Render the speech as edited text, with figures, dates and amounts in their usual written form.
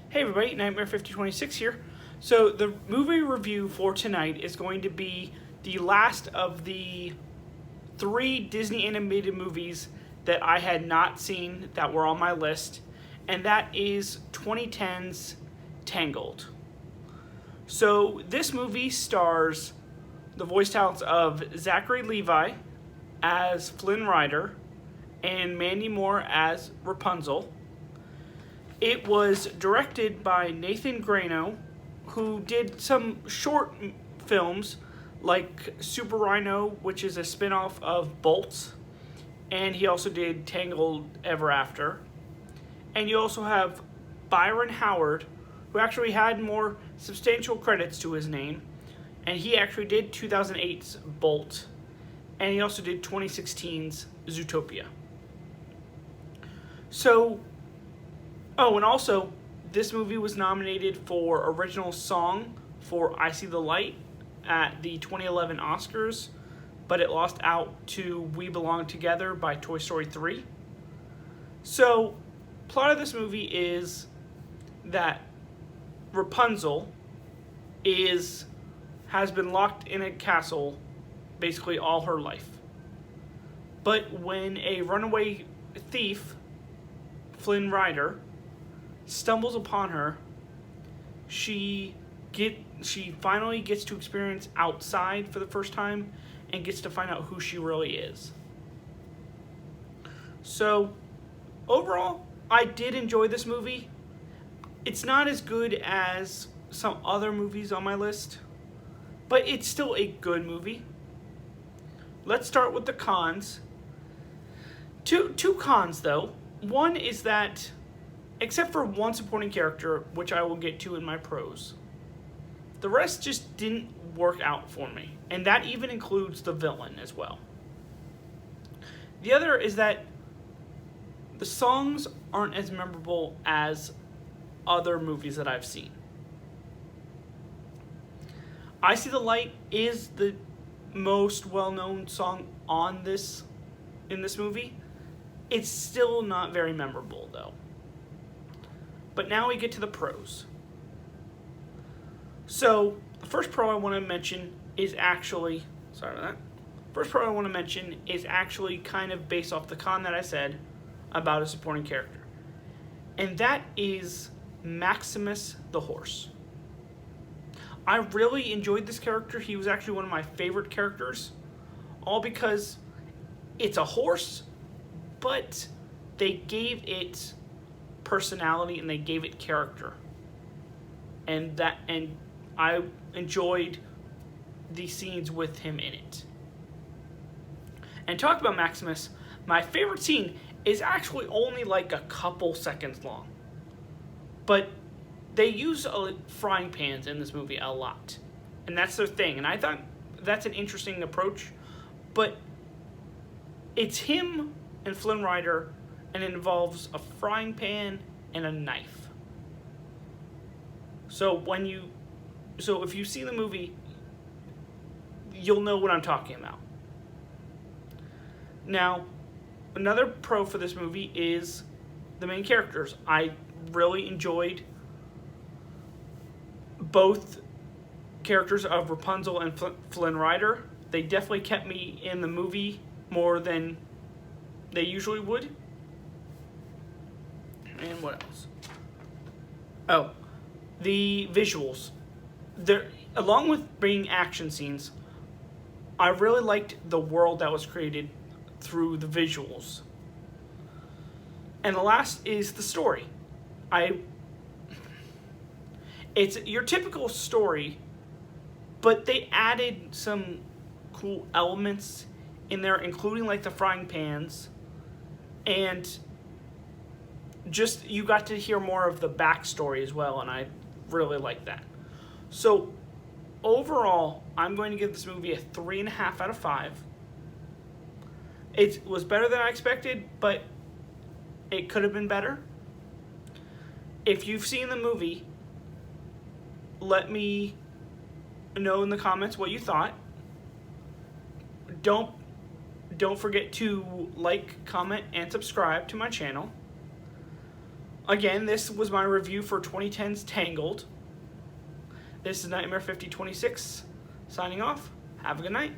Hey everybody, Nightmare 5026 here. So the movie review for tonight is going to be the last of the 3 Disney animated movies that I had not seen that were on my list, and that is 2010's Tangled. So this movie stars the voice talents of Zachary Levi as Flynn Rider and Mandy Moore as Rapunzel. It was directed by Nathan Grano, who did some short films like Super Rhino, which is a spin-off of Bolts, and he also did Tangled Ever After. And you also have Byron Howard, who actually had more substantial credits to his name, and he actually did 2008's Bolt, and he also did 2016's Zootopia. So, and also, this movie was nominated for Original Song for I See the Light at the 2011 Oscars, but it lost out to We Belong Together by Toy Story 3. So, plot of this movie is that Rapunzel has been locked in a castle basically all her life. But when a runaway thief, Flynn Rider, stumbles upon her, she finally gets to experience outside for the first time and gets to find out who she really is. So, overall, I did enjoy this movie. It's not as good as some other movies on my list, but it's still a good movie. Let's start with the cons. Two cons, though. One is that, except for one supporting character, which I will get to in my pros, the rest just didn't work out for me. And that even includes the villain as well. The other is that the songs aren't as memorable as other movies that I've seen. I See the Light is the most well-known song in this movie. It's still not very memorable, though. But now we get to the pros. So, the first pro I want to mention is actually... Sorry about that. First pro I want to mention is actually kind of based off the con that I said about a supporting character. And that is Maximus the horse. I really enjoyed this character. He was actually one of my favorite characters. All because it's a horse, but they gave it personality and they gave it character. And I enjoyed the scenes with him in it. And talk about Maximus, my favorite scene is actually only like a couple seconds long. But they use frying pans in this movie a lot. And that's their thing. And I thought that's an interesting approach. But it's him and Flynn Rider, and it involves a frying pan and a knife. So if you see the movie, you'll know what I'm talking about. Now, another pro for this movie is the main characters. I really enjoyed both characters of Rapunzel and Flynn Rider. They definitely kept me in the movie more than they usually would. And what else? Oh, the visuals. Along with being action scenes, I really liked the world that was created through the visuals. And the last is the story. It's your typical story, but they added some cool elements in there, including like the frying pans, and just you got to hear more of the backstory as well, and I really like that. So overall, I'm going to give this movie a 3.5 out of 5. It was better than I expected, but it could have been better. If you've seen the movie, let me know in the comments what you thought. Don't forget to like, comment, and subscribe to my channel. again, this was my review for 2010's Tangled. This is Nightmare 5026 signing off. Have a good night.